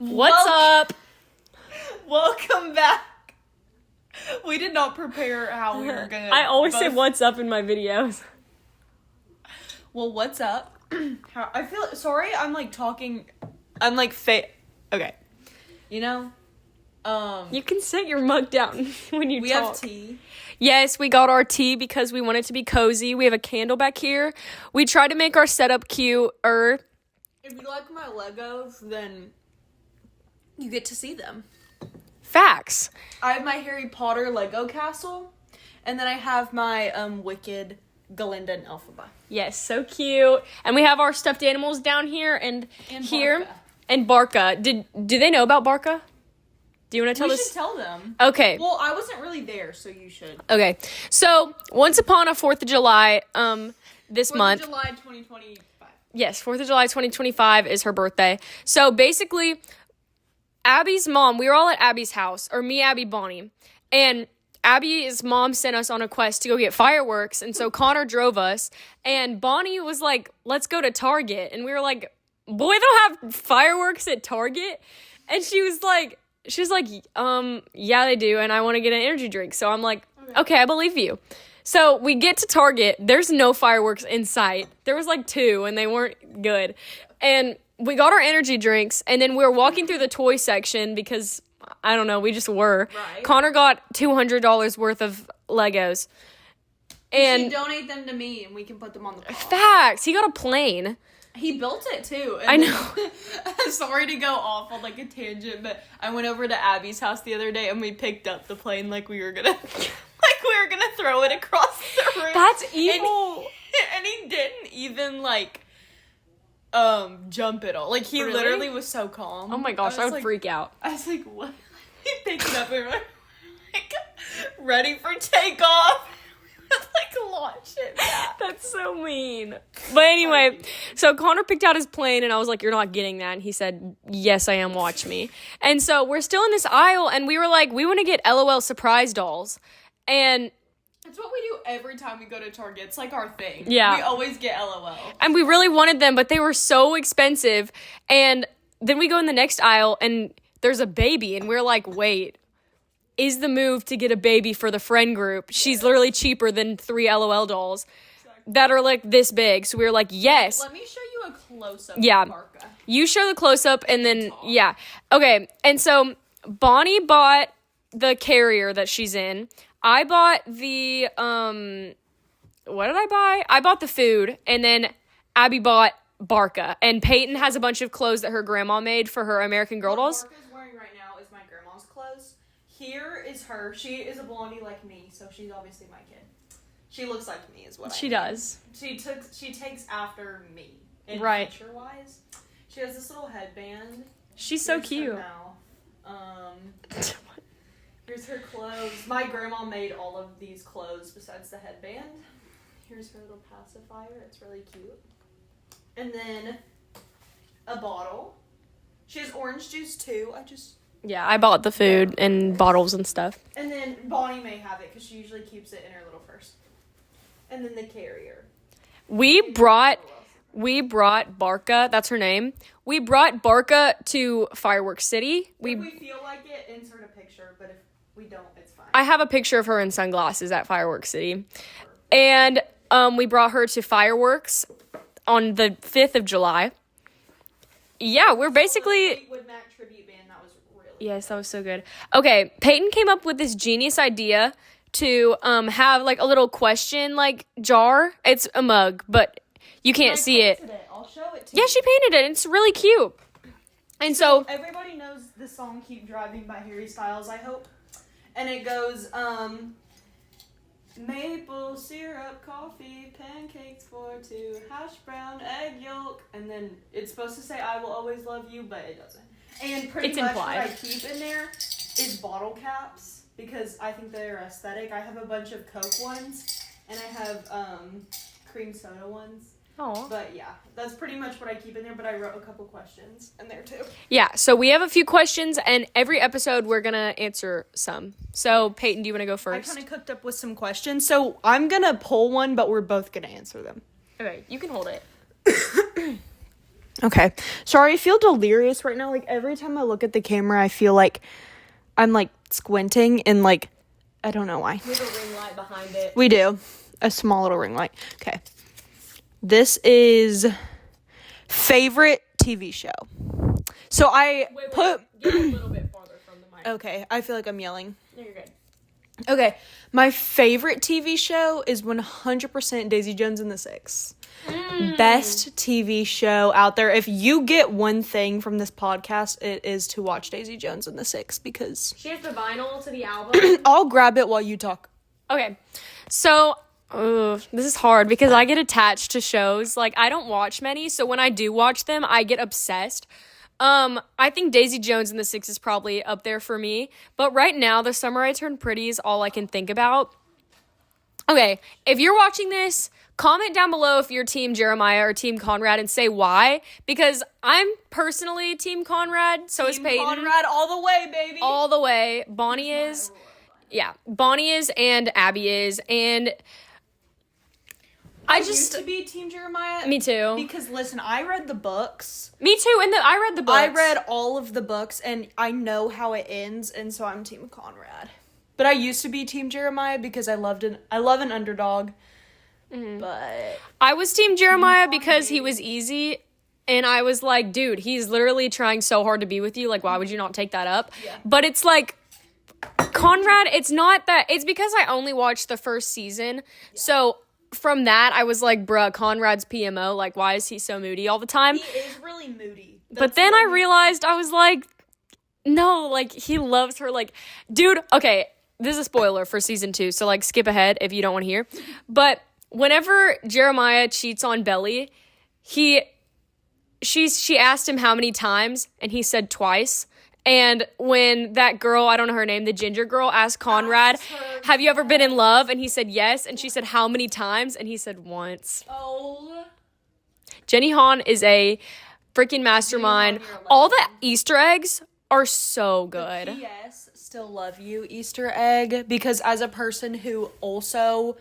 What's up? Welcome back. We did not prepare how we were gonna. I always say what's up in my videos. Well, what's up? I feel sorry. I'm like talking. I'm like fake. Okay. You know. You can set your mug down when you we talk. have tea. Yes, we got our tea because we want it to be cozy. We have a candle back here. We tried to make our setup cuter. If you like my Legos, then you get to see them. Facts. I have my Harry Potter Lego castle, and then I have my Wicked Glinda and Elphaba. Yes, so cute. And we have our stuffed animals down here and here. Barca. And Barca. Do they know about Barca? Do you want to tell We us? should tell them. Okay. Well, I wasn't really there, so you should. Okay. So, once upon a 4th of July, this 4th month. of July 2025. Yes, 4th of July 2025 is her birthday. So, basically, Abby's mom, we were all at Abby's house, or me, Abby, Bonnie, and Abby's mom sent us on a quest to go get fireworks, and so Connor drove us, and Bonnie was like, let's go to Target, and we were like, boy, they don't have fireworks at Target, and she was like, yeah, they do, and I want to get an energy drink, so I'm like, okay, I believe you. So we get to Target, there's no fireworks in sight, there was like 2, and they weren't good, and we got our energy drinks, and then we were walking through the toy section because, I don't know, we just were. Right. Connor got $200 worth of Legos. And you donate them to me, and we can put them on the pod. Facts! He got a plane. He built it, too. And I know. Sorry to go off on, like, a tangent, but I went over to Abby's house the other day, and we picked up the plane like we were gonna... like, we were gonna throw it across the room. That's evil! And he didn't even, like... jump at all. Like, he Really? literally was so calm. Oh my gosh, I would like, freak out. I was like, what? He picked it up and we were like, ready for takeoff. Like, launch it back. That's so mean. But anyway, so Connor picked out his plane, and I was like, you're not getting that. And he said, yes, I am, watch me. And so we're still in this aisle, and we were like, we want to get LOL surprise dolls. And... It's what we do every time we go to Target. It's like our thing. Yeah. We always get LOL. And we really wanted them, but they were so expensive. And then we go in the next aisle, and there's a baby, and we're like, wait, is the move to get a baby for the friend group? She's literally cheaper than 3 LOL dolls that are like this big. So we were like, yes. Let me show you a close-up Yeah. of Barca. You show the close-up, and then, yeah. Okay, and so Bonnie bought the carrier that she's in. I bought the, what did I buy? I bought the food, and then Abby bought Barca, and Peyton has a bunch of clothes that her grandma made for her American Girl dolls. What Barca's wearing right now is my grandma's clothes. Here is her. She is a blondie like me, so she's obviously my kid. She looks like me is what She I does. She takes after me. Right. Picture-wise. She has this little headband. She's so Here's cute. her mouth. Here's her clothes. My grandma made all of these clothes besides the headband. Here's her little pacifier. It's really cute. And then a bottle. She has orange juice too. Yeah, I bought the food and bottles and stuff. And then Bonnie may have it because she usually keeps it in her little purse. And then the carrier. We brought Barca, that's her name. We brought Barca to Fireworks City. If we feel like it, insert a picture, but if we don't, it's fine. I have a picture of her in sunglasses at Fireworks City. And we brought her to Fireworks on the 5th of July. Yeah, we're basically... Fleetwood Mac tribute band, that was really Yes, that was so good. Okay, Peyton came up with this genius idea to have like a little question like jar. It's a mug, but you can't see it. I'll show it to Yeah, you. she painted it. It's really cute. And so everybody knows the song Keep Driving by Harry Styles, I hope. And it goes, maple syrup, coffee, pancakes for 2, hash brown, egg yolk, and then it's supposed to say I will always love you, but it doesn't. And pretty It's much implied. what I keep in there is bottle caps because I think they're aesthetic. I have a bunch of Coke ones and I have cream soda ones. Aw. But yeah, that's pretty much what I keep in there, but I wrote a couple questions in there too. Yeah, so we have a few questions, and every episode we're going to answer some. So, Peyton, do you want to go first? I kind of cooked up with some questions, so I'm going to pull one, but we're both going to answer them. Okay, you can hold it. Okay. Sorry, I feel delirious right now. Like, every time I look at the camera, I feel like I'm, like, squinting and, like, I don't know why. We have a ring light behind it. We do. A small little ring light. Okay. This is favorite TV show. So I put... Get a little bit farther from the mic. Okay, I feel like I'm yelling. No, you're good. Okay, my favorite TV show is 100% Daisy Jones and the Six. Best TV show out there. If you get one thing from this podcast, it is to watch Daisy Jones and the Six, because... She has the vinyl to the album. I'll grab it while you talk. Okay, so... this is hard because I get attached to shows. Like, I don't watch many, so when I do watch them, I get obsessed. I think Daisy Jones and the Six is probably up there for me. But right now, The Summer I Turned Pretty is all I can think about. Okay, if you're watching this, comment down below if you're Team Jeremiah or Team Conrad and say why. Because I'm personally Team Conrad, so is Peyton. Conrad all the way, baby. All the way. Bonnie is. Yeah, Bonnie is and Abby is. And... I used to be Team Jeremiah. Me too. Because, listen, I read the books. Me too, and I read the books. I read all of the books, and I know how it ends, and so I'm Team Conrad. But I used to be Team Jeremiah because I love an underdog. Mm-hmm. But I was Team Jeremiah because he was easy, and I was like, dude, he's literally trying so hard to be with you. Like, why would you not take that up? Yeah. But it's like, Conrad, it's not that. It's because I only watched the first season, so... From that, I was like, bruh, Conrad's PMO. Like, why is he so moody all the time? He is really moody. But then I realized, I was like, no, like, he loves her. Like, dude, okay, this is a spoiler for season 2, so, like, skip ahead if you don't want to hear. But whenever Jeremiah cheats on Belly, she asked him how many times, and he said twice. And when that girl, I don't know her name, the ginger girl, asked Conrad, have you ever been in love? And he said yes. And she said, how many times? And he said once. Oh. Jenny Han is a freaking mastermind. All the Easter eggs are so good. P.S. Still love you, Easter egg. Because as a person who also...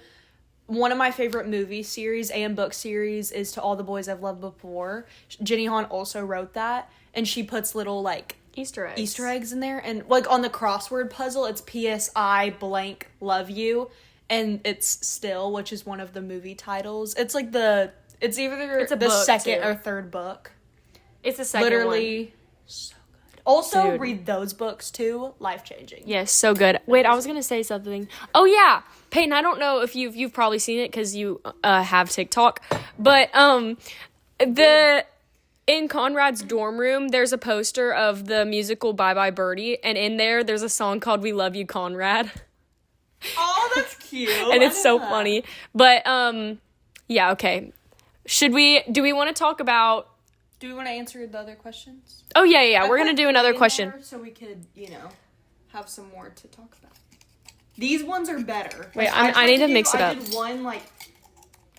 One of my favorite movie series and book series is To All the Boys I've Loved Before. Jenny Han also wrote that. And she puts little, like... Easter eggs in there, and like on the crossword puzzle, it's PSI blank love you, and it's Still, which is one of the movie titles. It's like it's either the second or third book. It's the second one. So good. Also, read those books too. Life changing. Yes, so good. Wait, I was gonna say something. Oh yeah, Peyton. I don't know if you've probably seen it because you have TikTok, but in Conrad's dorm room, there's a poster of the musical Bye Bye Birdie, and in there's a song called We Love You, Conrad. Oh, that's cute. And it's so funny. But, yeah, okay. Do we want to talk about... Do we want to answer the other questions? Oh, yeah. We're going to do another question. So we could, have some more to talk about. These ones are better. Wait, I need to mix it up. I did one,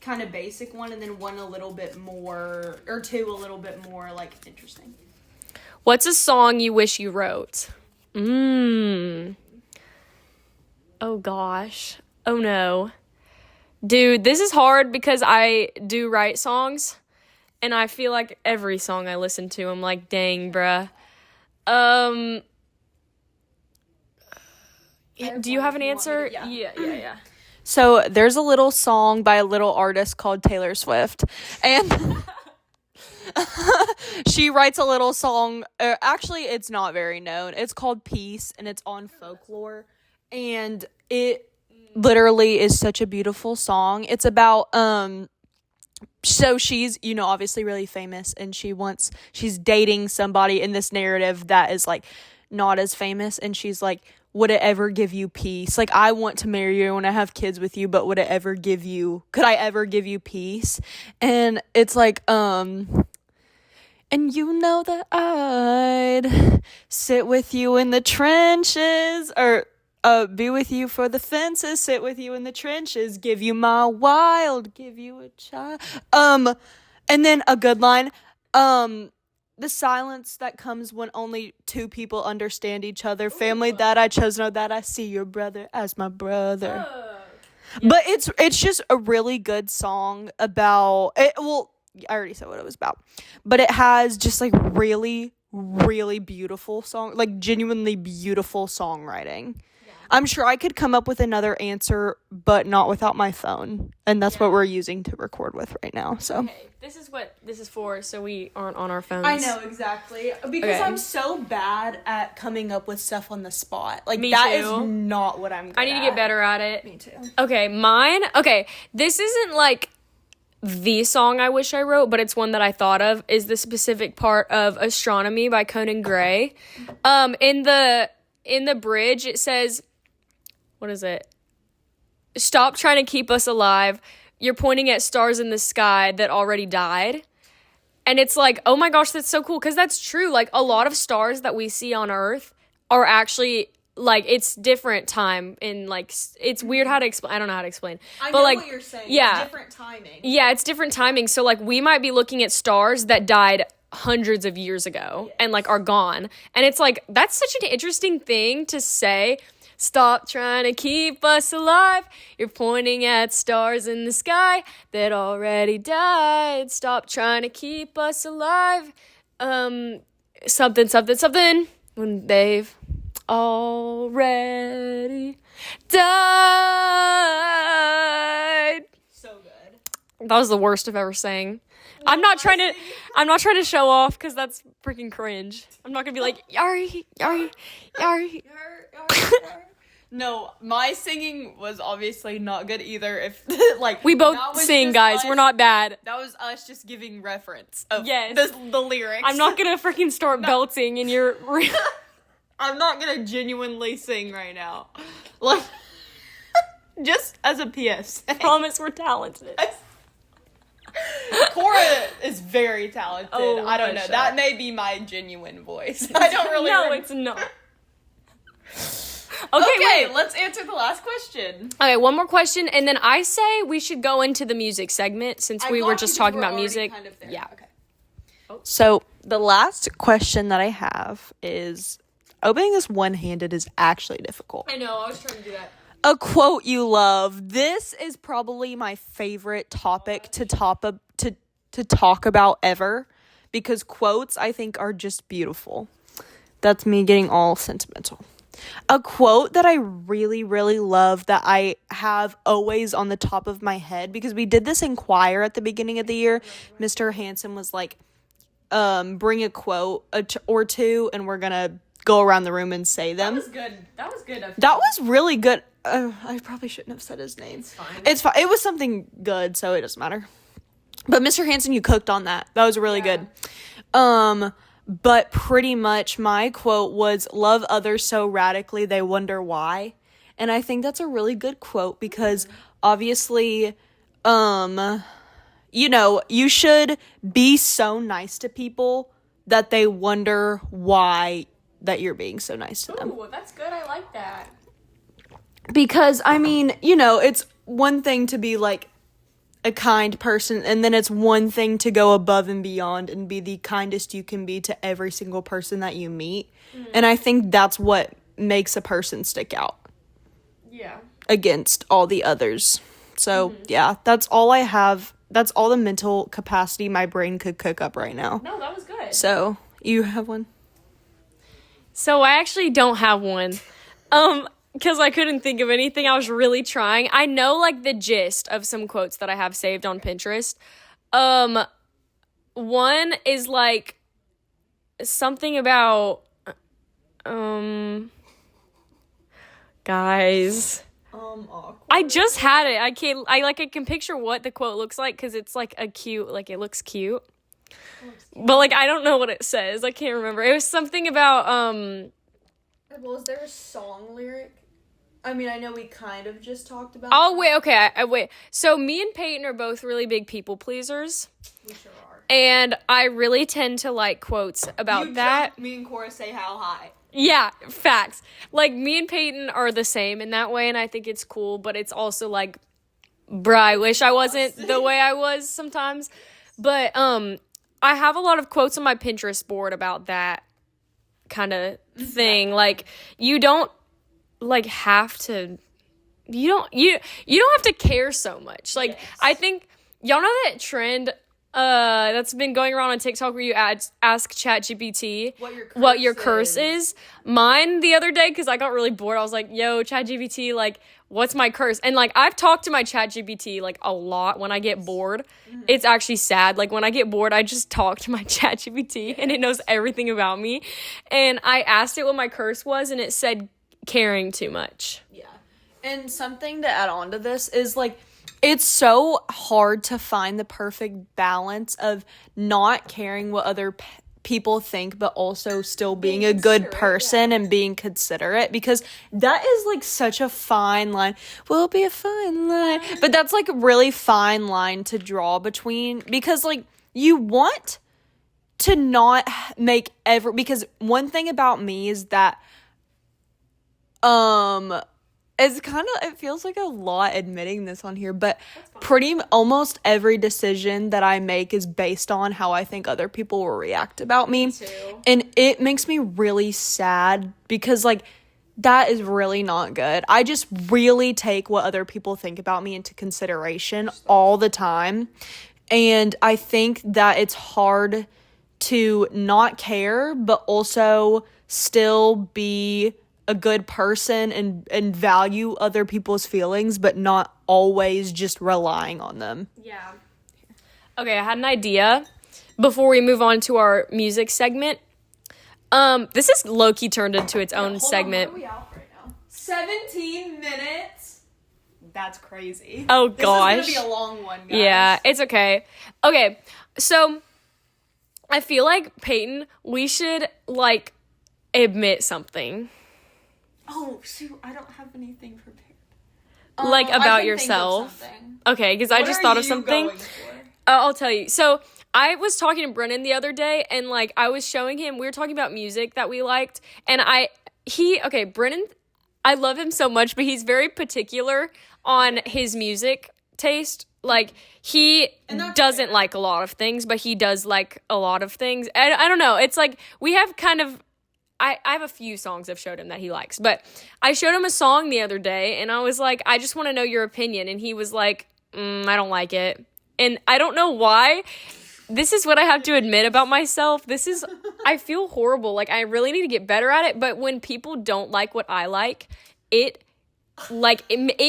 kind of basic one, and then one a little bit more, or two a little bit more, interesting. What's a song you wish you wrote? Oh, gosh. Oh, no. Dude, this is hard because I do write songs, and I feel like every song I listen to, I'm like, dang, bruh. Do you have an answer? Yeah. So there's a little song by a little artist called Taylor Swift, and she writes a little song. Actually, it's not very known. It's called Peace, and it's on Folklore, and it literally is such a beautiful song. It's about so she's obviously really famous, and she's dating somebody in this narrative that is not as famous, and she's like, would it ever give you peace? I want to marry you, I want to have kids with you, but could I ever give you peace? And it's and that I'd sit with you in the trenches, or be with you for the fences, sit with you in the trenches, give you my wild, give you a child. And then a good line, the silence that comes when only two people understand each other. Family that I chose, know that I see your brother as my brother. Yeah. But it's just a really good song about it. Well, I already said what it was about. But it has just, like, really, really beautiful like, genuinely beautiful songwriting. Yeah. I'm sure I could come up with another answer, but not without my phone. And that's what we're using to record with right now, so. Okay, this is what this is for, so we aren't on our phones. I know, exactly. Because I'm so bad at coming up with stuff on the spot. Like, Me that too. is not what I'm good at. I need to get better at it. Me too. Okay, mine. Okay, this isn't, like, the song I wish I wrote, but it's one that I thought of, is the specific part of Astronomy by Conan Gray. In the bridge, it says, what is it? Stop trying to keep us alive. You're pointing at stars in the sky that already died. And it's like, oh my gosh, that's so cool. Because that's true. Like, a lot of stars that we see on Earth are actually, like, it's different time. In, like, it's weird how to explain. I don't know how to explain. I but know like, what you're saying. Yeah. It's different timing. Yeah, it's different timing. So, like, we might be looking at stars that died hundreds of years ago and, like, are gone. And it's like, that's such an interesting thing to say. Stop trying to keep us alive. You're pointing at stars in the sky that already died. Stop trying to keep us alive. Something, something, something. When they've already died. So good. That was the worst I've ever sang. I'm not trying to show off because that's freaking cringe. I'm not gonna be like Yari. No, my singing was obviously not good either. If like We both sing, guys. We're not bad. That was us just giving reference of Yes. the lyrics. I'm not gonna freaking start belting in your. I'm not gonna genuinely sing right now. Like, just as a PS. Promise we're talented. Cora is very talented. Oh, I don't know. shut That up. may be my genuine voice. I don't really. No, it's not. Okay, let's answer the last question. Okay, one more question, and then I say we should go into the music segment since we were just talking about music. Kind of there. Yeah. Okay. So the last question that I have is, opening this one-handed is actually difficult. I know. I was trying to do that. A quote you love. This is probably my favorite topic to talk about ever, because quotes, I think, are just beautiful. That's me getting all sentimental. A quote that I really, really love that I have always on the top of my head, because we did this in choir at the beginning of the year. Mr. Hansen was like, bring a quote or two, and we're gonna go around the room and say them. That was good. That was really good. I probably shouldn't have said his name. It's fine. It was something good, so it doesn't matter. But Mr. Hansen, you cooked on that. That was really good. But pretty much my quote was, love others so radically they wonder why. And I think that's a really good quote, because obviously, you know, you should be so nice to people that they wonder why that you're being so nice to them. Ooh, that's good. I like that. Because, I mean, you know, it's one thing to be, like, a kind person, and then it's one thing to go above and beyond and be the kindest you can be to every single person that you meet. Mm-hmm. And I think that's what makes a person stick out. Yeah. Against all the others. So, yeah, that's all I have. That's all the mental capacity my brain could cook up right now. No, that was good. So, you have one? So I actually don't have one. Because I couldn't think of anything. I was really trying. I know, like, the gist of some quotes that I have saved on Pinterest. One is, like, something about, guys. Awkward. I just had it. I can picture what the quote looks like, because it's, like, it looks cute. But, like, I don't know what it says. I can't remember. It was something about, Well, is there a song lyric? I mean, I know we kind of just talked about. Oh, wait, okay, wait. So me and Peyton are both really big people pleasers. We sure are. And I really tend to like quotes about that. Me and Cora say how high. Yeah, facts. Like, me and Peyton are the same in that way, and I think it's cool, but it's also like, bruh, I wish I wasn't the way I was sometimes. But I have a lot of quotes on my Pinterest board about that kind of thing. Like, you don't like have to you don't have to care so much. Like, yes. I think y'all know that trend that's been going around on TikTok where you ask ChatGPT What your curse is. Mine the other day, because I got really bored, I was like, yo, ChatGPT, like, what's my curse? And, like, I've talked to my ChatGPT, like, a lot when I get bored. It's actually sad. Like, when I get bored, I just talk to my ChatGPT, and it knows everything about me. And I asked it what my curse was, and it said caring too much. Yeah. And something to add on to this is, like, it's so hard to find the perfect balance of not caring what other people think, but also still being a good person and being considerate, because that is like such a fine line. Will be a fine line, but that's like a really fine line to draw between, because like you want to not make because one thing about me is that it's kind of, it feels like a lot admitting this on here, but almost every decision that I make is based on how I think other people will react about me. And it makes me really sad, because like that is really not good. I just really take what other people think about me into consideration all the time. And I think that it's hard to not care, but also still be a good person and value other people's feelings, but not always just relying on them. Yeah. Okay, I had an idea before we move on to our music segment. This is low-key turned into its own segment. What are we out right now? 17 minutes? That's crazy. Oh, gosh. This is gonna be a long one, guys. Yeah, it's okay. Okay, so I feel like, Peyton, we should, like, admit something. Oh, shoot, I don't have anything prepared. Like, about yourself. Okay, because I just thought of something. I'll tell you. So, I was talking to Brennan the other day, and, like, I was showing him, we were talking about music that we liked, and Brennan, I love him so much, but he's very particular on his music taste. Like, he doesn't like a lot of things, but he does like a lot of things. I don't know. It's like, we have kind of, I have a few songs I've showed him that he likes, but I showed him a song the other day, and I was like, I just want to know your opinion, and he was like, I don't like it, and I don't know why. This is what I have to admit about myself. I feel horrible, like, I really need to get better at it, but when people don't like what I like, it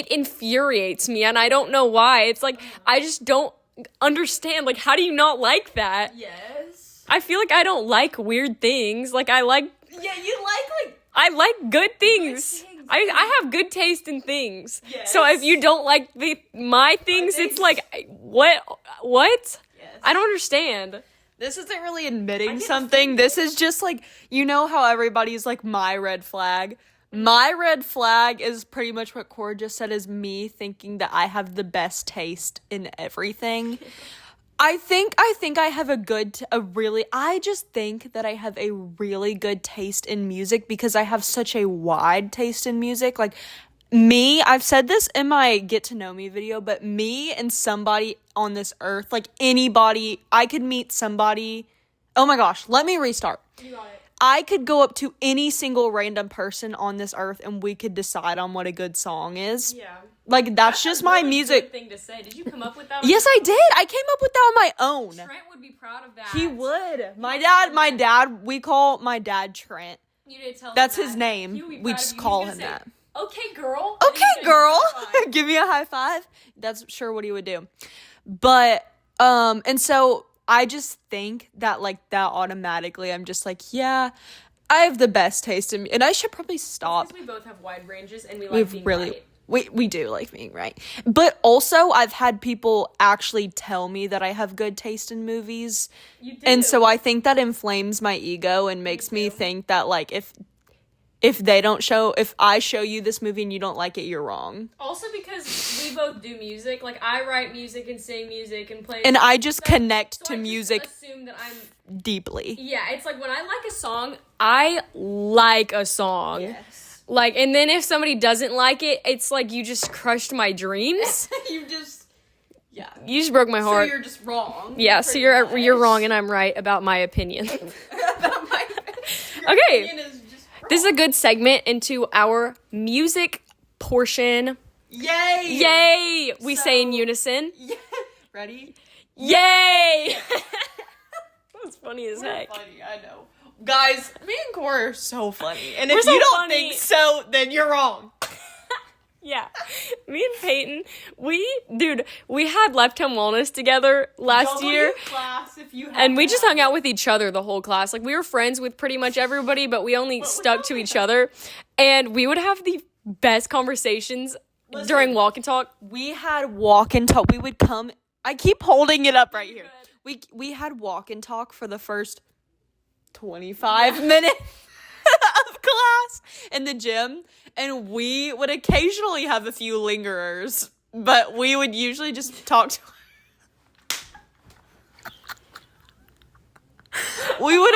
infuriates me, and I don't know why. It's like, I just don't understand, like, how do you not like that? Yes. I feel like I don't like weird things. Like, I like... Yeah, you like... I like good things. I have good taste in things. Yes. So if you don't like my things, it's like, what? Yes. I don't understand. This isn't really admitting something. This is just like, you know how everybody's like, my red flag? My red flag is pretty much what Cora just said, is me thinking that I have the best taste in everything. I think I have I just think that I have a really good taste in music, because I have such a wide taste in music. Like, I've said this in my Get to Know Me video, but me and somebody on this earth, like anybody, I could meet somebody. Oh my gosh, let me restart. You got it. I could go up to any single random person on this earth and we could decide on what a good song is. Yeah. Like, that's just my really music. Good thing to say. Did you come up with that? Yes, I did. I came up with that on my own. Trent would be proud of that. He would. My dad, we call my dad Trent. You did tell him That's that. his name. We just call him that. Okay, girl. Okay, girl. Give me a high five. That's sure what he would do. But, and so I just think that, like, that automatically, I'm just like, yeah, I have the best taste in me. And I should probably stop. Because we both have wide ranges and we like being right. We do like being right. But also, I've had people actually tell me that I have good taste in movies. You do. And so I think that inflames my ego and makes me think that, like, if I show you this movie and you don't like it, you're wrong. Also because we both do music. Like, I write music and sing music and play. And I just connect to I music just assume that I'm deeply. Yeah, it's like when I like a song, I like a song. Yes. Like, and then if somebody doesn't like it, it's like you just crushed my dreams. You just broke my heart. So you're just wrong. Yeah, so you're wrong and I'm right about my opinion. About my Okay. opinion is just wrong. This is a good segment into our music portion. Yay! Yay! We say in unison. Yeah. Ready? Yay! That's funny as heck. Funny, I know. Guys, me and Cora are so funny. And We're if so you don't funny. think so, then you're wrong. Yeah. Me and Peyton, we had Left Home Wellness together last year. Class if you And we just hung out with each other the whole class. Like, we were friends with pretty much everybody, but we only stuck to each other. And we would have the best conversations during walk and talk. We had walk and talk. We would come. I keep holding it up right here. We had walk and talk for the first 25 minutes of class in the gym. And we would occasionally have a few lingerers, but we would usually just talk to we would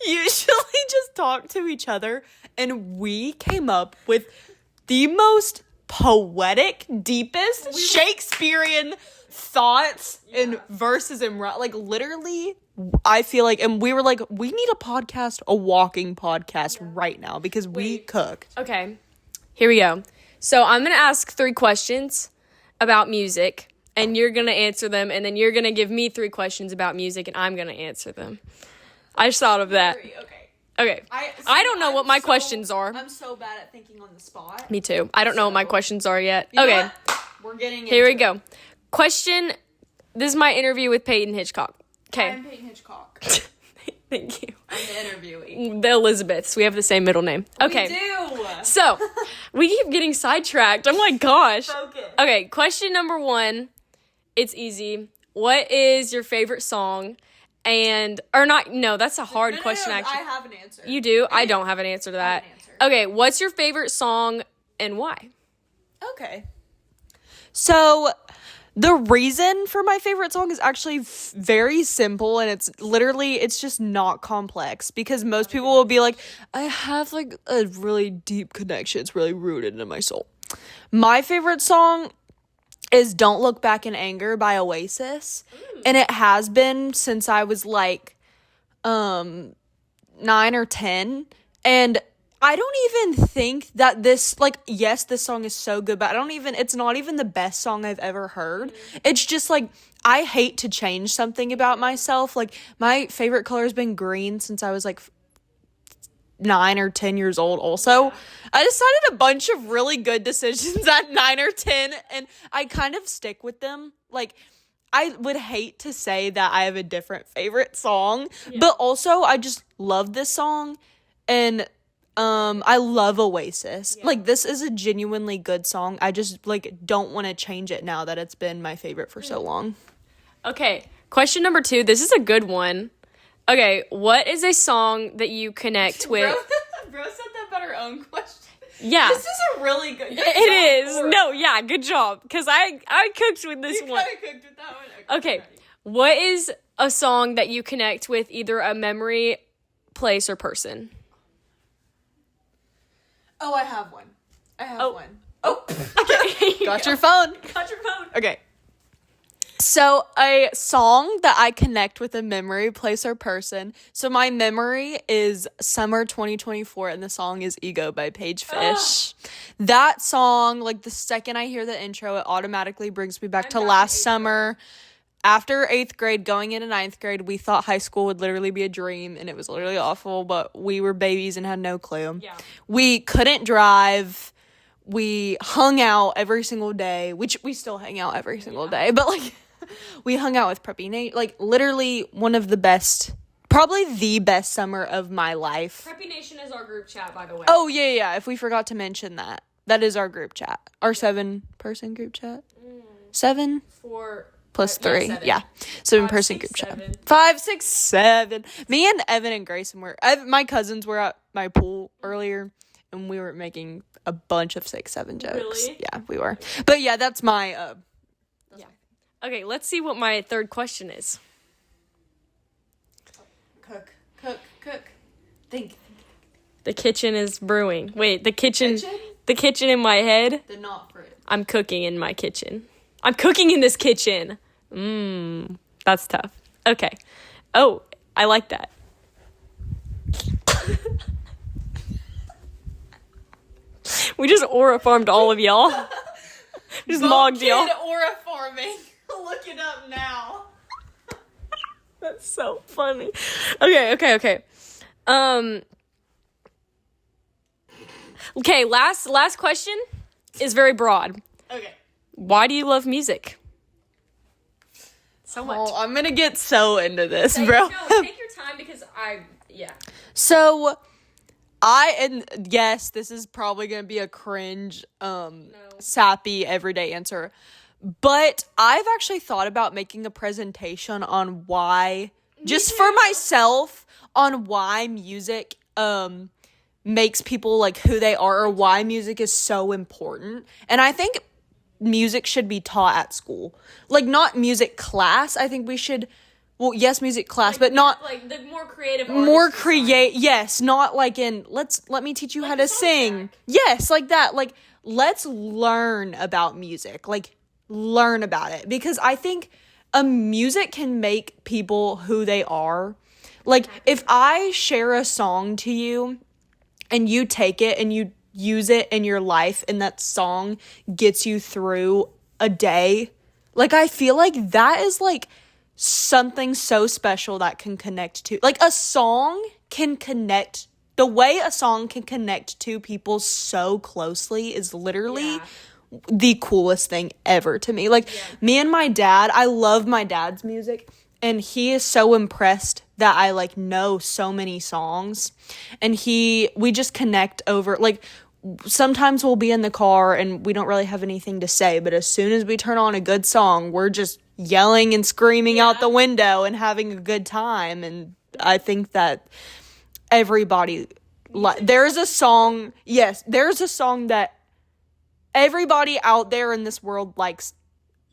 usually just talk to each other, and we came up with the most poetic, deepest Shakespearean thoughts and verses and like literally I feel like, and we were like, we need a podcast, a walking podcast right now because we cooked. Okay, here we go. So I'm going to ask 3 questions about music, and you're going to answer them, and then you're going to give me 3 questions about music, and I'm going to answer them. I just thought of that. Okay. I don't know what my questions are. I'm so bad at thinking on the spot. Me too. I don't know what my questions are yet. You know Okay, what? We're getting here we into go. Question, this is my interview with Peyton Hitchcock. Okay. I'm Peyton Hitchcock. Thank you. I'm the interviewee. The Elizabeths. We have the same middle name. Okay. We do. So, we keep getting sidetracked. Oh my gosh. Focus. Okay, question number 1. It's easy. What is your favorite song? That's a hard question, actually. I have an answer. You do? I don't have an answer to that. I have an answer. Okay, what's your favorite song and why? Okay. So, the reason for my favorite song is actually very simple, and it's just not complex, because most people will be like, I have like a really deep connection. It's really rooted into my soul. My favorite song is Don't Look Back in Anger by Oasis. And it has been since I was like 9 or 10. And I don't even think that this, like, yes, this song is so good, but it's not even the best song I've ever heard. It's just, like, I hate to change something about myself. Like, my favorite color has been green since I was, like, 9 or 10 years old also. I decided a bunch of really good decisions at 9 or 10, and I kind of stick with them. Like, I would hate to say that I have a different favorite song, but also I just love this song, and I love Oasis. Like, this is a genuinely good song. I just, like, don't want to change it now that it's been my favorite for so long. Okay, question number 2. This is a good one. Okay, what is a song that you connect with? Bro said that about her own question. Yeah. This is a really good It is. No, yeah, good job. Because I cooked with this You one. kind of cooked with that one. Okay, what is a song that you connect with either a memory, place, or person? Oh, I have one. one. Oh, okay. Got your phone. Got your phone. Okay. So, a song that I connect with a memory, place, or person. So, my memory is summer 2024, and the song is Ego by Paige Fish. That song, like, the second I hear the intro, it automatically brings me back to last summer. After 8th grade, going into 9th grade, we thought high school would literally be a dream, and it was literally awful, but we were babies and had no clue. Yeah. We couldn't drive. We hung out every single day, which we still hang out every single day, but, like, we hung out with Preppy Nate, like, literally one of the best, probably the best summer of my life. Preppy Nation is our group chat, by the way. Oh, yeah, if we forgot to mention that. That is our group chat. Our 7-person group chat. 7? 4 plus 3. Yeah, 7-person 5, 6, group chat. 7. 5, 6, 7. Me and Evan and Grayson my cousins were at my pool earlier, and we were making a bunch of 6, 7 jokes. Really? Yeah, we were. But yeah, that's my Okay, let's see what my third question is. Cook. Think. The kitchen is brewing. Wait, the kitchen? Kitchen? The kitchen in my head? The not for it. I'm cooking in my kitchen. I'm cooking in this kitchen. That's tough. Okay. Oh, I like that. We just aura farmed all of y'all. Just mogged y'all. Aura farming. So funny. Okay. Okay, last question is very broad. Okay. Why do you love music? So much. Oh, I'm gonna get so into this, Take- bro. No, take your time because So, and yes, this is probably gonna be a cringe, sappy, everyday answer. But I've actually thought about making a presentation on why, just for myself, on why music, makes people like who they are, or why music is so important. And I think music should be taught at school. Like, not music class. I think we should, well, yes, music class, but not like the more creative yes, not like in let me teach you how to sing. Yes, like that. Like, let's learn about music. Like, learn about it, because I think music can make people who they are. Like, if I share a song to you and you take it and you use it in your life and that song gets you through a day, like, I feel like that is like something so special that can connect to, like, a song can connect, the way a song can connect to people so closely is literally the coolest thing ever to me. Like, me and my dad, I love my dad's music, and he is so impressed that I like know so many songs, and we just connect over, like, sometimes we'll be in the car and we don't really have anything to say, but as soon as we turn on a good song, we're just yelling and screaming out the window and having a good time. And I think that everybody, there's a song that everybody out there in this world likes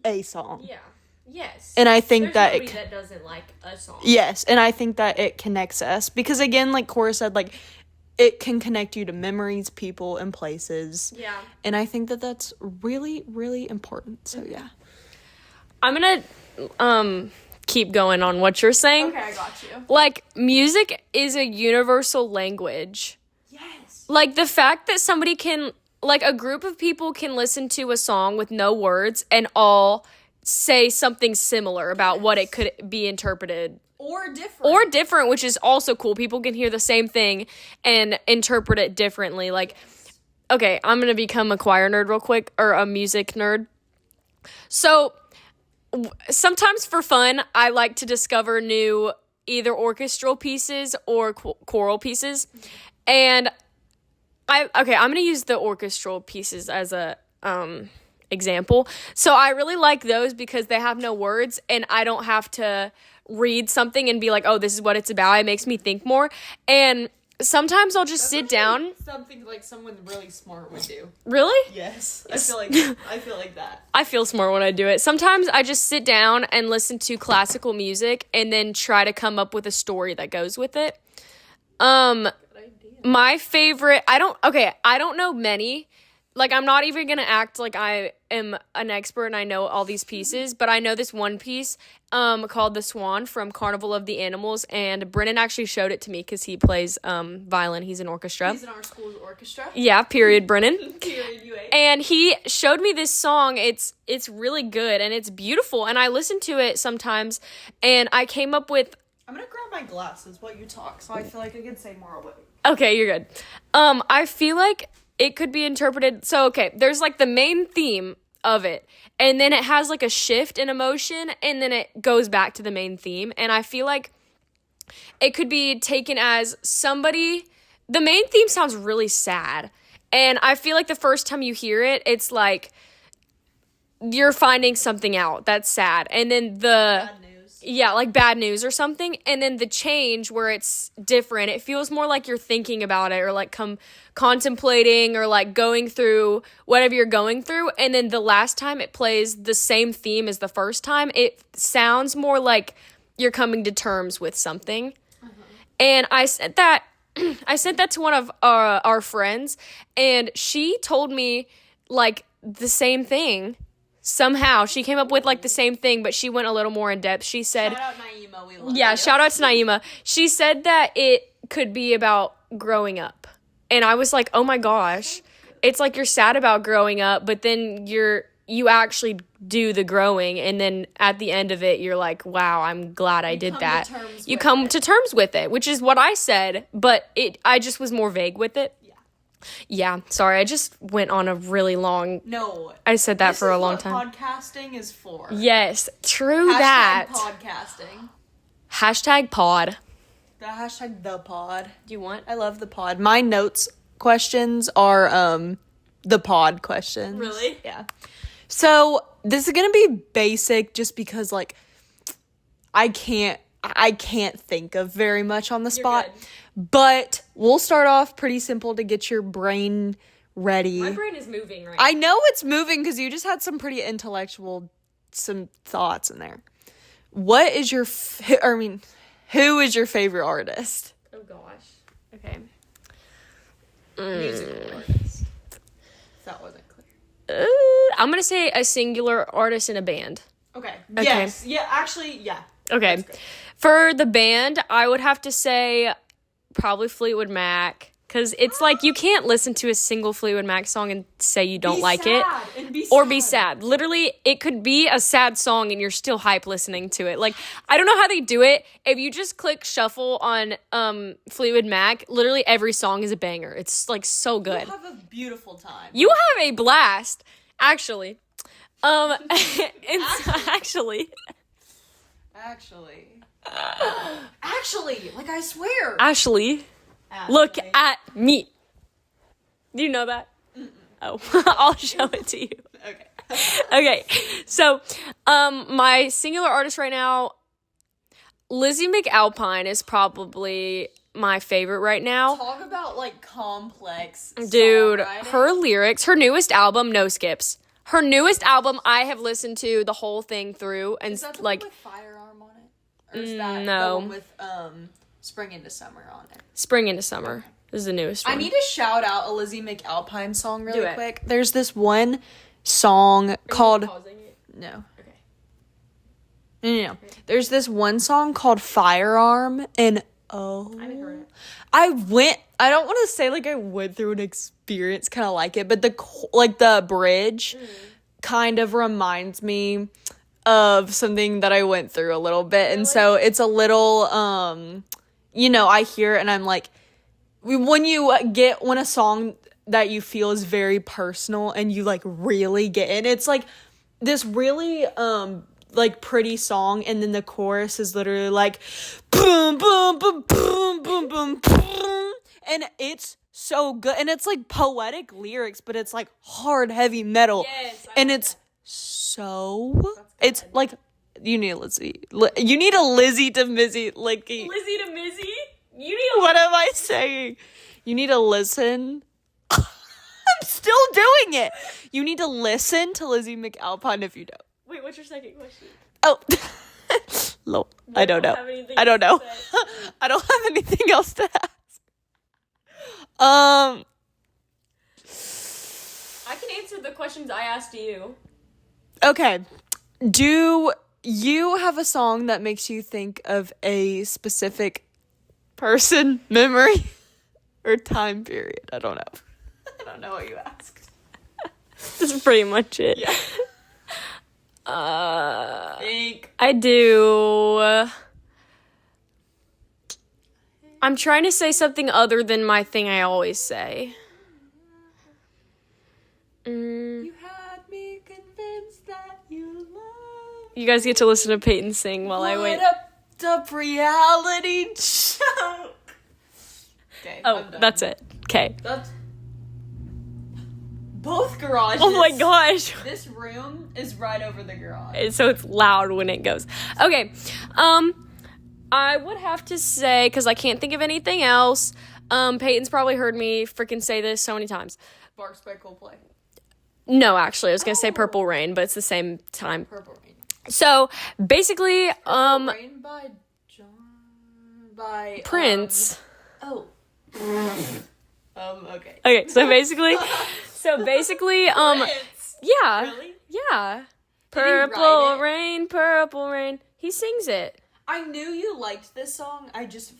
a song. Yeah. Yes. And I think There's that nobody that doesn't like a song. Yes, and I think that it connects us, because again, like Cora said, like, it can connect you to memories, people, and places. Yeah. And I think that that's really, really important. So yeah. I'm gonna keep going on what you're saying. Okay, I got you. Like, music is a universal language. Yes. Like, the fact that somebody can, like, a group of people can listen to a song with no words and all say something similar about what it could be interpreted. Or different, which is also cool. People can hear the same thing and interpret it differently. Like, okay, I'm going to become a choir nerd real quick, or a music nerd. So, sometimes for fun, I like to discover new either orchestral pieces or choral pieces. And I'm going to use the orchestral pieces as a example. So I really like those because they have no words, and I don't have to read something and be like, oh, this is what it's about. It makes me think more. And sometimes I'll just sit down. Something like someone really smart would do. Really? Yes. I feel like that. I feel smart when I do it. Sometimes I just sit down and listen to classical music and then try to come up with a story that goes with it. My favorite, I don't know many. Like, I'm not even going to act like I am an expert and I know all these pieces, but I know this one piece called The Swan from Carnival of the Animals, and Brennan actually showed it to me because he plays violin. He's in orchestra. He's in our school's orchestra. Yeah, period, Brennan. Period, UA. And he showed me this song. It's really good, and it's beautiful, and I listen to it sometimes, and I came up with... I'm going to grab my glasses while you talk, so I feel like I can say more of it. Okay, you're good. I feel like it could be interpreted, so okay, there's like the main theme of it, and then it has like a shift in emotion, and then it goes back to the main theme, and I feel like it could be taken as the main theme sounds really sad, and I feel like the first time you hear it, it's like you're finding something out that's sad, and then Bad news. yeah, like bad news or something, and then the change where it's different, it feels more like you're thinking about it, or like contemplating, or like going through whatever you're going through, and then the last time it plays the same theme as the first time, it sounds more like you're coming to terms with something. And I sent that to one of our friends, and she told me like the same thing. Somehow she came up with like the same thing, but she went a little more in depth. She said, Shout out Naima, we love yeah, you. shout out to Naima. She said that it could be about growing up. And I was like, oh my gosh. It's like you're sad about growing up, but then you you actually do the growing, and then at the end of it, you're like, wow, I'm glad I did that. You come to terms with it, which is what I said, but I just was more vague with it. Yeah, sorry, I just went on a really long... No. I said that for a long time. This is what podcasting is for. Yes, true Hashtag that. podcasting. Hashtag pod. The hashtag the pod. Do you want? I love the pod. My notes questions are the pod questions. Really? Yeah. So this is gonna be basic just because like I can't think of very much on the spot. But we'll start off pretty simple to get your brain ready. My brain is moving right now. I know it's moving because you just had some pretty intellectual some thoughts in there. What is your who is your favorite artist? Oh gosh. Okay. Musical artist. That wasn't clear. I'm gonna say a singular artist in a band. Okay. Yes. Yeah, actually, yeah. Okay. For the band, I would have to say probably Fleetwood Mac. Because it's like you can't listen to a single Fleetwood Mac song and say you don't like it. Or be sad. Literally, it could be a sad song and you're still hype listening to it. Like, I don't know how they do it. If you just click shuffle on Fleetwood Mac, literally every song is a banger. It's like so good. You'll have a beautiful time. You have a blast, actually. Actually, like I swear. Ashley. Look at me. Do you know that? Mm-mm. Oh, I'll show it to you. Okay. So, my singular artist right now, Lizzie McAlpine is probably my favorite right now. Talk about like complex. Dude, her lyrics, her newest album, no skips. Her newest album, I have listened to the whole thing through, and is that the like one with Firearm on it, or is that no. the one with Spring into Summer on it? Spring into Summer. This is the newest one. I need to shout out a Lizzie McAlpine song really quick. There's this one song called... No. Okay. No. Okay. There's this one song called Firearm, and I haven't heard it. I don't want to say like I went through an experience kind of like it, but the bridge kind of reminds me of something that I went through a little bit. Really? And so it's a little, I hear it and I'm like, when a song that you feel is very personal and you like really get in, it's like this really, like pretty song, and then the chorus is literally like boom boom boom boom boom boom boom, and it's so good, and it's like poetic lyrics, but it's like hard heavy metal. Yes, and it's so it's like you need a Lizzie to Mizzy Licky. Lizzie to Mizzy? You need What am I saying? You need to listen. I'm still doing it. You need to listen to Lizzie McAlpine if you don't. Wait, what's your second question? Oh, no, I don't know. I don't know. I don't have anything else to ask. I can answer the questions I asked you. Okay. Do you have a song that makes you think of a specific person, memory, or time period? I don't know. I don't know what you asked. That's pretty much it. Yeah. I do. I'm trying to say something other than my thing I always say. You had me convinced that you love. You guys get to listen to Peyton sing while I wait. Up reality joke. Okay. Oh, that's it. Okay. That's both garages. Oh my gosh. This room is right over the garage. So it's loud when it goes. Okay. I would have to say, because I can't think of anything else, Peyton's probably heard me freaking say this so many times. Barks by Coldplay. No, actually, I was going to say Purple Rain, but it's the same time. Purple Rain. So, basically, Rain by Prince. Okay. Okay, so basically, Prince. yeah. Really? Yeah. Did he write Purple it? Rain, Purple Rain. He sings it. I knew you liked this song. I just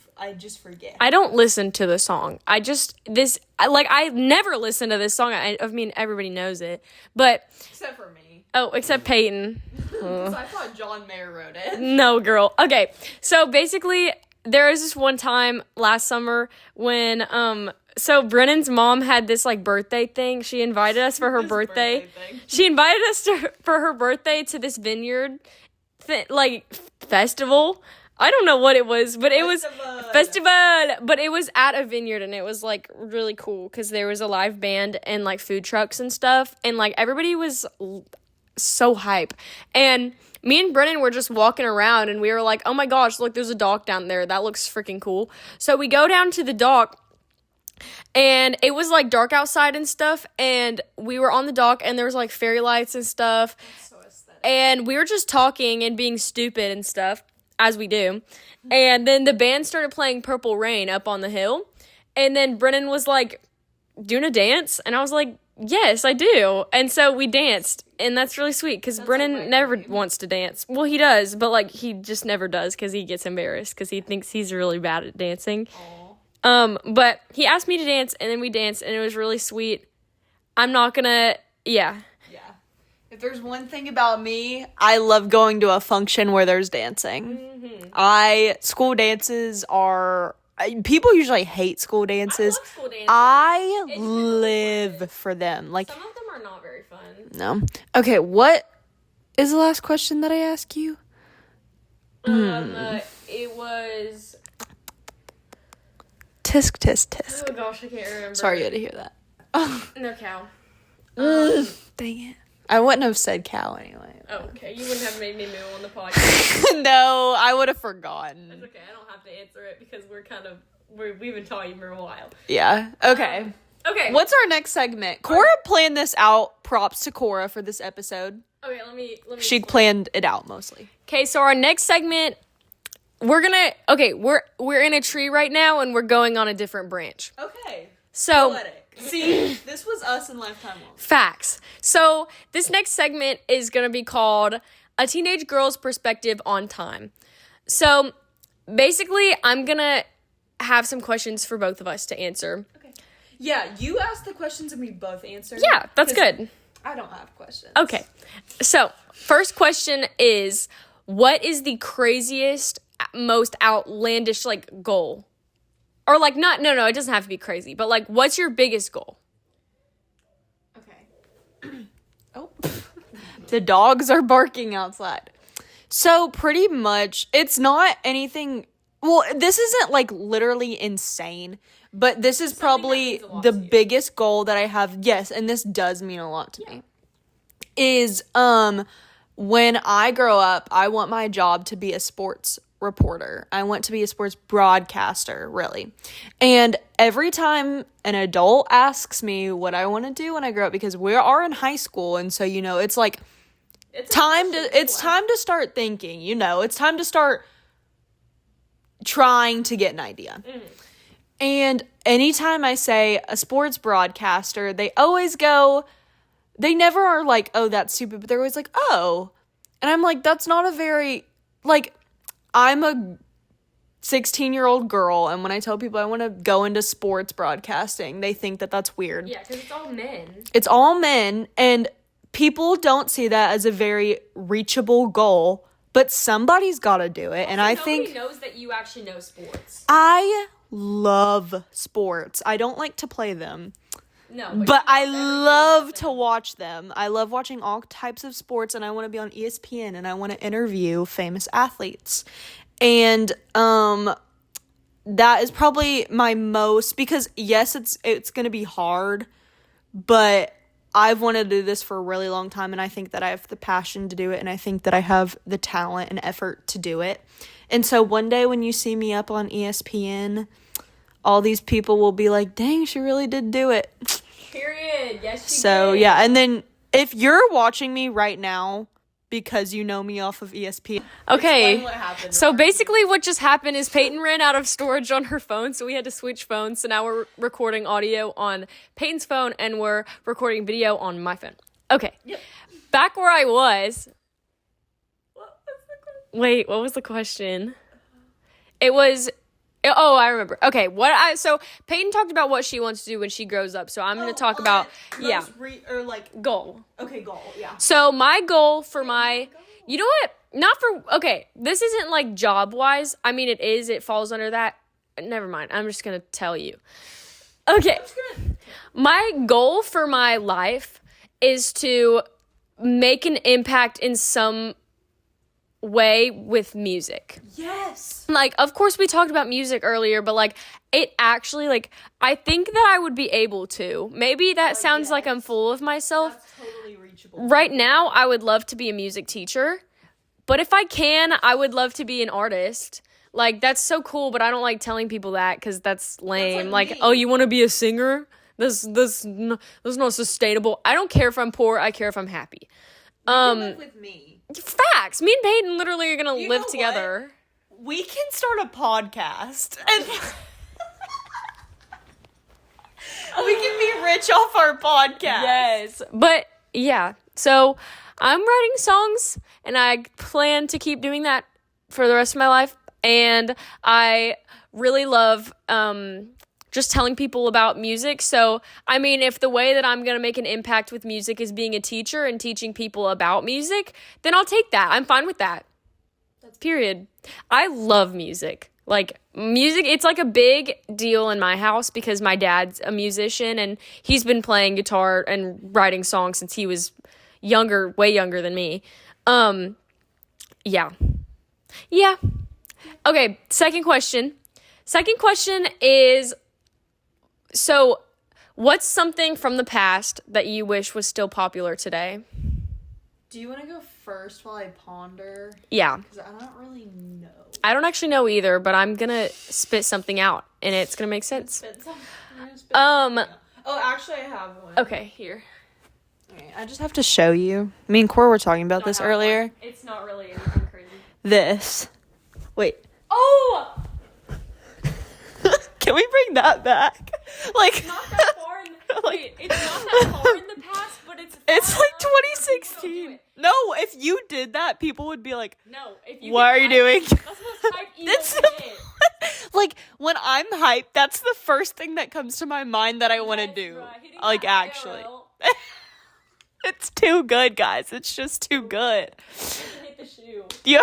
forget. I don't listen to the song. I've never listened to this song. I mean, everybody knows it, but Except for me. Oh, except Peyton. Because I thought John Mayer wrote it. No, girl. Okay, so basically, there was this one time last summer when, so Brennan's mom had this, like, birthday thing. She invited us for her birthday. She invited us for her birthday to this vineyard, festival. I don't know what it was, but it was festival, but it was at a vineyard, and it was, like, really cool because there was a live band and, like, food trucks and stuff, and, like, everybody was so hype. And me and Brennan were just walking around, and we were like, oh my gosh, look, there's a dock down there. That looks freaking cool. So we go down to the dock, and it was, like, dark outside and stuff, and we were on the dock, and there was, like, fairy lights and stuff. So aesthetic. And we were just talking and being stupid and stuff, as we do. And then the band started playing Purple Rain up on the hill. And then Brennan was like, doing a dance? And I was like, yes, I do. And so we danced. And that's really sweet because Brennan like never wants to dance. Well, he does, but like he just never does because he gets embarrassed because he thinks he's really bad at dancing. Aww. But he asked me to dance, and then we danced, and it was really sweet. I'm not gonna, yeah. If there's one thing about me, I love going to a function where there's dancing. Mm-hmm. School dances are, people usually hate school dances. I love school dances. I It's live for them. Like, Some of them are not very fun. no. Okay, what is the last question that I ask you? It was, Tisk, tisk, tisk. oh gosh, I can't remember. Sorry you had to hear that. No cow. Dang it. I wouldn't have said cow anyway. Oh, okay. You wouldn't have made me moo on the podcast. No, I would have forgotten. That's okay. I don't have to answer it because we've been talking for a while. Yeah. Okay. Okay. What's our next segment? Cora planned this out. Props to Cora for this episode. Okay, let me. She planned it out mostly. Okay, so our next segment, we're in a tree right now, and we're going on a different branch. Okay. So. See, this was us in Lifetime Long. Facts. So this next segment is going to be called A Teenage Girl's Perspective on Time. So basically, I'm going to have some questions for both of us to answer. Okay. Yeah, you asked the questions and we both answered. Yeah, that's good. I don't have questions. Okay. So first question is, what is the craziest, most outlandish, like, goal? Or, like, no, it doesn't have to be crazy. But, like, what's your biggest goal? Okay. Oh. The dogs are barking outside. So, pretty much, it's not anything... Well, this isn't, like, literally insane. But this is probably the biggest goal that I have. Yes, and this does mean a lot to me. Is, when I grow up, I want my job to be a sports reporter. I want to be a sports broadcaster, really. And every time an adult asks me what I want to do when I grow up, because we are in high school, and so, you know, it's like it's time to start thinking, you know, it's time to start trying to get an idea. And anytime I say a sports broadcaster, they never are like, oh, that's stupid, but they're always like, oh. And I'm like, that's not a very, like, I'm a 16-year-old girl, and when I tell people I want to go into sports broadcasting, they think that that's weird. Yeah, because it's all men. It's all men, and people don't see that as a very reachable goal, but somebody's got to do it, and I think... Nobody knows that you actually know sports. I love sports. I don't like to play them. No, but I love to watch them. I love watching all types of sports, and I want to be on ESPN, and I want to interview famous athletes. And that is probably my most, because yes, it's going to be hard, but I've wanted to do this for a really long time, and I think that I have the passion to do it, and I think that I have the talent and effort to do it. And so one day when you see me up on ESPN, all these people will be like, dang, she really did do it. Period. Yes, she So, did. yeah. And then if you're watching me right now because you know me off of ESPN. Okay. Explain what happened. So basically what just happened is Peyton ran out of storage on her phone, so we had to switch phones. So now we're recording audio on Peyton's phone and we're recording video on my phone. Okay. Yep. Back where I was. Wait, what was the question? It was, Oh, I remember. Okay, so Peyton talked about what she wants to do when she grows up. So I'm going to talk about goal. Okay, goal. Yeah. So my goal for you know what? Not for okay. This isn't like job wise. I mean, it is. It falls under that. Never mind. I'm just going to tell you. Okay. My goal for my life is to make an impact in some way with music. Yes. Like, of course we talked about music earlier, but like it actually like I think that I would be able to. Maybe that sounds like I'm full of myself. That's totally reachable. Right now, I would love to be a music teacher, but if I can, I would love to be an artist. Like that's so cool, but I don't like telling people that cuz that's lame. Like, oh, you want to be a singer? This not sustainable. I don't care if I'm poor, I care if I'm happy. You can live with me. Facts. Me and Peyton literally are gonna live together. We can start a podcast and we can be rich off our podcast. Yes. But yeah. So I'm writing songs and I plan to keep doing that for the rest of my life. And I really love just telling people about music. So, I mean, if the way that I'm going to make an impact with music is being a teacher and teaching people about music, then I'll take that. I'm fine with that. Period. I love music. Like, music, it's like a big deal in my house because my dad's a musician and he's been playing guitar and writing songs since he was way younger than me. Yeah. Okay, second question. Second question is, so what's something from the past that you wish was still popular today? Do you want to go first while I ponder? Yeah. Because I don't really know. I don't actually know either, but I'm going to spit something out and it's going to make sense. Oh, actually I have one. Okay, here. Okay, I just have to show you. Me and Cora were talking about this earlier. One. It's not really anything crazy. This. Wait. Oh! Can we bring that back? Like, It's not that far in it's not that far in the past, but it's like 2016. No, if you did that, people would be like, no, if you what are you doing? That's the most hype emo shit. Like, when I'm hyped, that's the first thing that comes to my mind that I want to do. Like, actually. It's too good, guys. It's just too good. Hit the shoe. Yeah.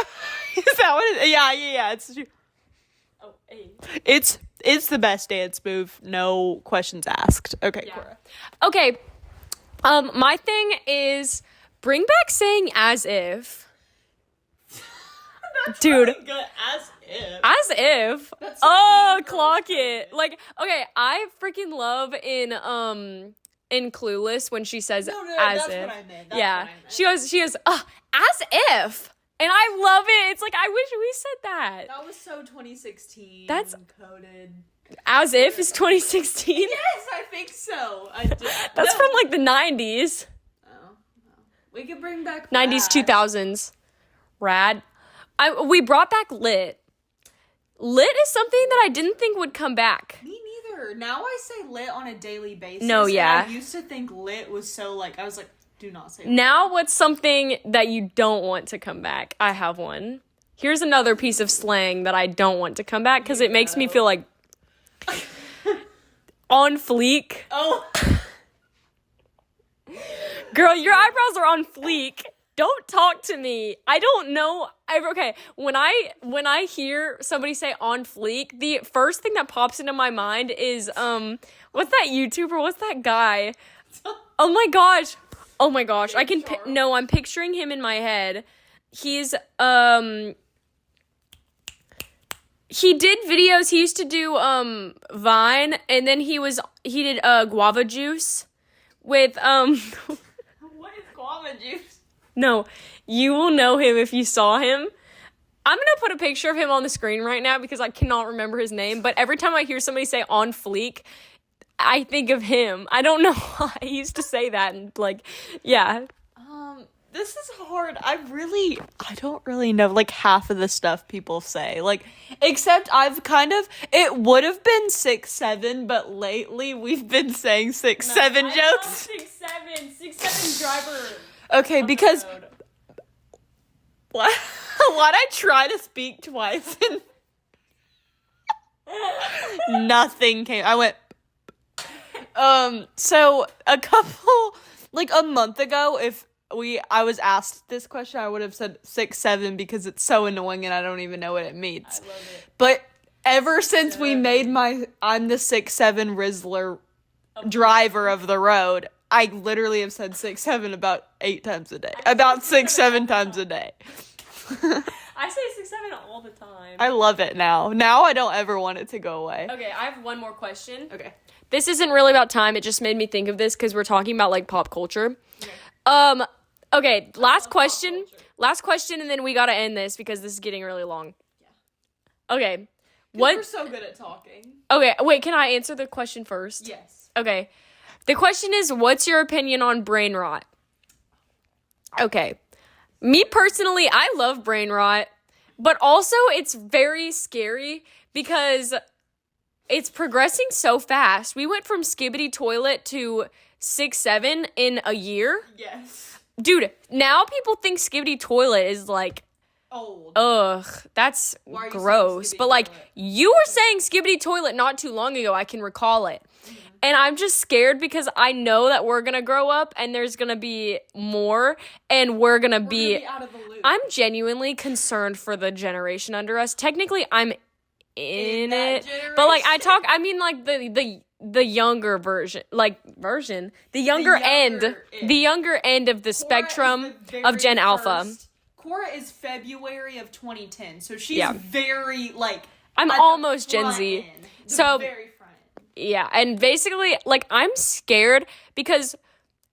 Is that what it is? Yeah. It's Oh, hey. It's the best dance move. No questions asked. Okay, Yeah. Cora. Okay. My thing is bring back saying as if. Dude. Good as if. As if. That's Oh, clock it. Like, okay, I freaking love in Clueless when she says No, as that's if. what I meant. Yeah. She goes, as if. And I love it. It's like, I wish we said that. That was so 2016. That's- coded. As if is 2016. Yes, I think so. That's from like the 90s. Oh. We could bring back 90s, that. 2000s. Rad. We brought back lit. Lit is something that I didn't think would come back. Me neither. Now I say lit on a daily basis. No, yeah. And I used to think lit was so like, I was like, do not say lit. Now what's something that you don't want to come back? I have one. Here's another piece of slang that I don't want to come back because it makes me feel like on fleek. Oh. Girl, your eyebrows are on fleek. Don't talk to me. I don't know. Okay, when I hear somebody say on fleek, the first thing that pops into my mind is what's that YouTuber? What's that guy? Oh my gosh. I'm picturing him in my head. He's he did videos. He used to do Vine, and then he did guava juice with What is guava juice? No, you will know him if you saw him. I'm going to put a picture of him on the screen right now because I cannot remember his name, but every time I hear somebody say on fleek, I think of him. I don't know why. I used to say that and like, yeah. This is hard. I don't really know like half of the stuff people say. Like, except it would have been 6'7", but lately we've been saying 6'7" jokes. 6'7" driver. Okay, because why'd I try to speak twice? Nothing came. I went. So a month ago, if I was asked this question, I would have said 6'7" because it's so annoying and I don't even know what it means. I love it. But ever since we made I'm the 6'7" Rizzler driver of the road, I literally have said 6'7" about 8 times a day. About 6-7 times a day. I say 6'7" all the time. I love it now. Now I don't ever want it to go away. Okay, I have one more question. Okay. This isn't really about time. It just made me think of this because we're talking about like pop culture. Okay, last question, and then we gotta end this because this is getting really long. Yeah. Okay. We're so good at talking. Okay, wait, can I answer the question first? Yes. Okay. The question is, what's your opinion on brain rot? Okay. Me personally, I love brain rot, but also it's very scary because it's progressing so fast. We went from skibbity toilet to 6'7" in a year. Yes. Dude, now people think skibbity toilet is like old. Ugh, that's gross. But like, you were saying skibbity toilet not too long ago. I can recall it. Mm-hmm. And I'm just scared because I know that we're gonna grow up and there's gonna be more and we're gonna be out of the loop. I'm genuinely concerned for the generation under us. Technically, I'm in it. But like, I mean like the younger version, the younger end of the spectrum of Gen Alpha. Cora is February of 2010, so she's very, like, I'm almost Gen Z. So, very front end. Yeah, and basically, like, I'm scared because,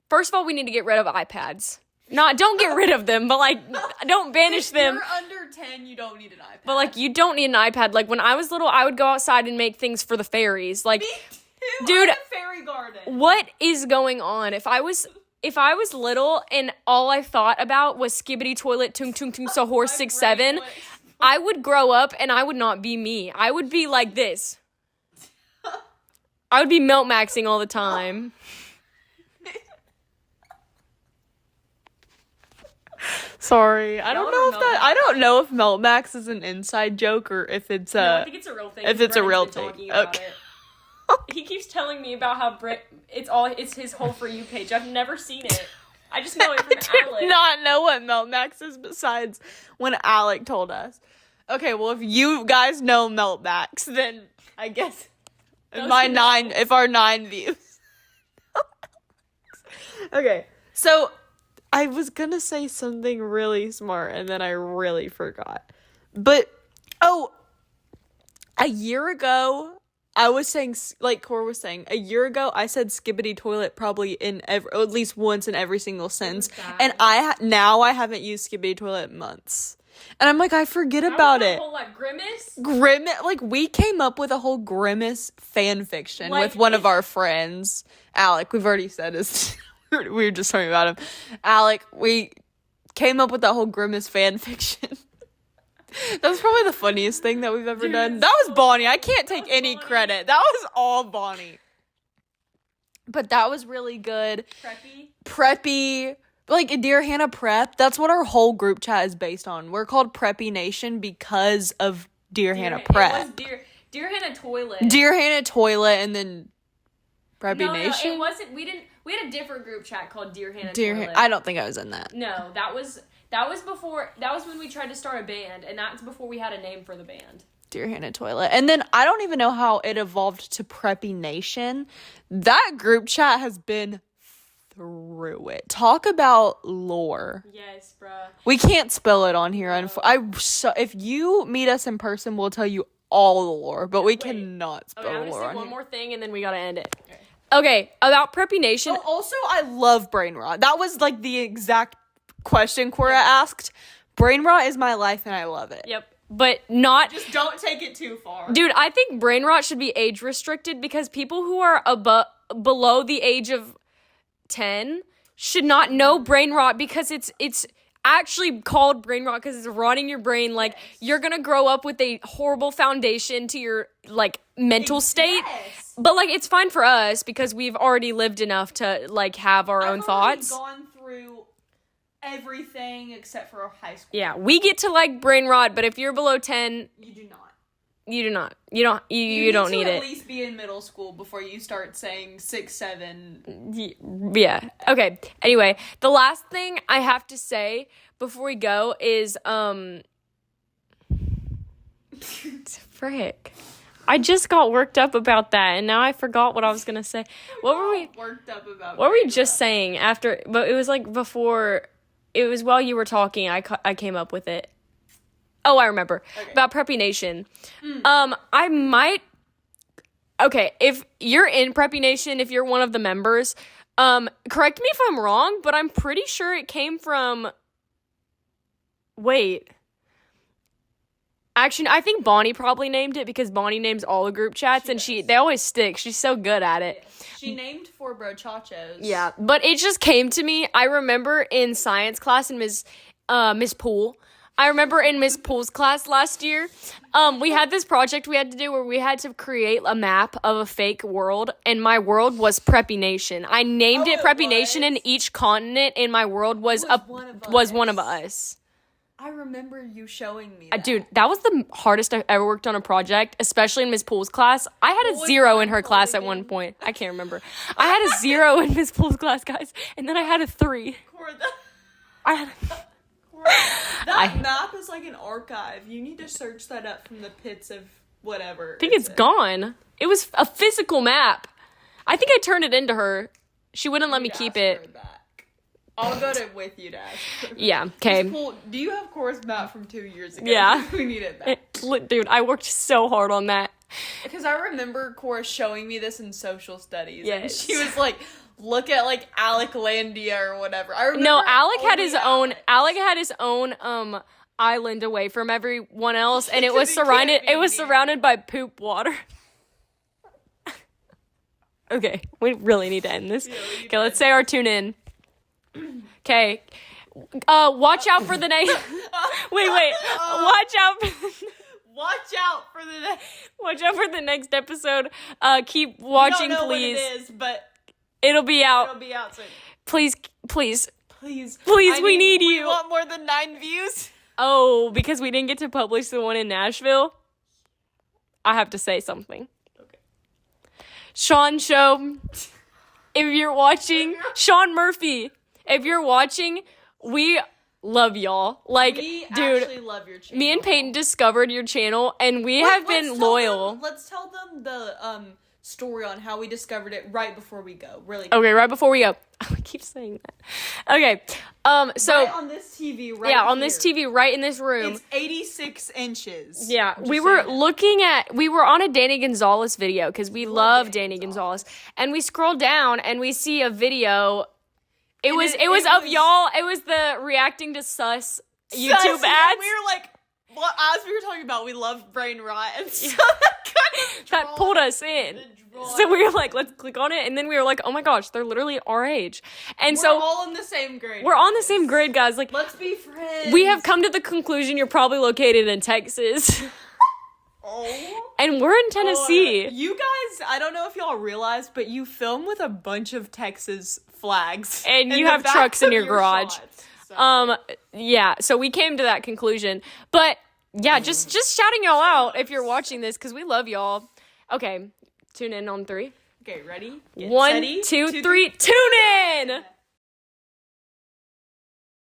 first of all, we need to get rid of iPads. Don't get rid of them, but, like, don't banish them. If you're under 10, you don't need an iPad. But, like, you don't need an iPad. Like, when I was little, I would go outside and make things for the fairies. Like, me too. Dude, I'm a fairy garden. What is going on? If I was little and all I thought about was skibbity toilet tung tung tung so horse 6'7", I would grow up and I would not be me. I would be like this. I would be melt maxing all the time. Sorry, I don't know if melt max is an inside joke or if it's I think it's a real thing. If it's a real thing, okay. He keeps telling me about how it's his whole For You page. I've never seen it. I just know it from Alec. I do not know what melt max is besides when Alec told us. Okay, well, if you guys know melt max, then I guess if our 9 views. Okay, so I was gonna say something really smart and then I really forgot. But a year ago, I was saying, like Cora was saying, a year ago, I said skibbity toilet probably at least once in every single sentence. And now I haven't used skibbity toilet in months. And I'm like, I forget about it. Whole, like, Grimace? Like, we came up with a whole Grimace fan fiction with one of our friends. Alec, we've already said this. We were just talking about him. Alec, we came up with that whole Grimace fan fiction. That was probably the funniest thing that we've ever done. That was Bonnie. I can't take any credit. That was all Bonnie. But that was really good. Preppy. Like, Dear Hannah Prep. That's what our whole group chat is based on. We're called Preppy Nation because of Dear Hannah Prep. It was Dear Hannah Toilet. Dear Hannah Toilet and then Preppy Nation? No, it wasn't. We had a different group chat called Dear Hannah Toilet. I don't think I was in that. No, that was when we tried to start a band, and that's before we had a name for the band. Dear Hannah Toilet. And then I don't even know how it evolved to Preppy Nation. That group chat has been through it. Talk about lore. Yes, bruh. We can't spell it on here. If you meet us in person, we'll tell you all the lore, but we cannot spell I'm lore gonna on say one here. more thing, and then we gotta end it. Okay, about Preppy Nation. Oh, also, I love brain rot. That was like the exact question Cora asked. Brain rot is my life and I love it. Yep. But not... Just don't take it too far. Dude, I think brain rot should be age restricted because people who are below the age of 10 should not know brain rot because it's actually called brain rot because it's rotting your brain. Like, you're gonna grow up with a horrible foundation to your, like, mental state. Yes. But, like, it's fine for us because we've already lived enough to, like, have our own thoughts. I've gone through everything except for high school. Yeah, we get to like brain rot, but if you're below 10, you do not. You do not. You don't. You don't need at it. least be in middle school before you start saying 6, 7. Yeah. Okay. Anyway, the last thing I have to say before we go is frick. I just got worked up about that, and now I forgot what I was gonna say. What were we worked up about? What were we just saying after? But it was like before. It was while you were talking. I came up with it. Oh, I remember. Okay. About Preppy Nation. I might. Okay, if you're in Preppy Nation, if you're one of the members, correct me if I'm wrong, but I'm pretty sure it came from. Wait. Actually, I think Bonnie probably named it because Bonnie names all the group chats, and they always stick. She's so good at it. She named 4 brochachos. Yeah, but it just came to me. I remember in science class in Miss Poole. I remember in Miss Poole's class last year, we had this project we had to do where we had to create a map of a fake world, and my world was Preppy Nation. I named it Preppy Nation, and each continent in my world was one of us. I remember you showing me that. Dude, that was the hardest I've ever worked on a project, especially in Miss Poole's class. I had a 0 in her class at one point. I can't remember. I had a 0 in Miss Poole's class, guys, and then I had a 3. That map is like an archive. You need to search that up from the pits of whatever. I think it's gone. It was a physical map. I think I turned it into her. She wouldn't let me keep it. I'll go with you to ask. Yeah, okay. Do you have Cora's map from 2 years ago? Yeah. We need it back. Dude, I worked so hard on that. Because I remember Cora showing me this in social studies. Yes. And she was like, look at like Aleclandia or whatever. I remember. No, Alec had his own island away from everyone else, and it was surrounded by poop water. Okay, we really need to end this. Okay, let's say our tune in. Okay. Watch out for the next. Wait. Watch out for the next episode. Keep watching, we don't know please. What it is, but it'll be out soon. Please. We need you. We want more than 9 views. Oh, because we didn't get to publish the one in Nashville. I have to say something. Okay. Sean Show. If you're watching, Sean Murphy. If you're watching, we love y'all. We actually love your channel. Me and Peyton discovered your channel, and we have been loyal. Let's tell them the story on how we discovered it right before we go. Really. Okay, right before we go. I keep saying that. Okay. So right on this TV right Yeah, on here. this TV right in this room. It's 86 inches. Yeah, we were on a Danny Gonzalez video because we love Danny Gonzalez. And we scrolled down and we see a video. It was of y'all. It was the reacting to sus YouTube ads. We were like, well, as we were talking about, we love brain rot, and so that pulled us in. So we were like, let's click on it, and then we were like, oh my gosh, they're literally our age, and we're all in the same grade. We're on the same grade, guys. Like, let's be friends. We have come to the conclusion you're probably located in Texas. Oh. And we're in Tennessee. You guys, I don't know if y'all realize, but you film with a bunch of Texas flags. And you have trucks in your garage. Yeah, so we came to that conclusion. But yeah, just shouting y'all out if you're watching this, because we love y'all. Okay, tune in on 3. Okay, ready? 1, 2, 3, tune in!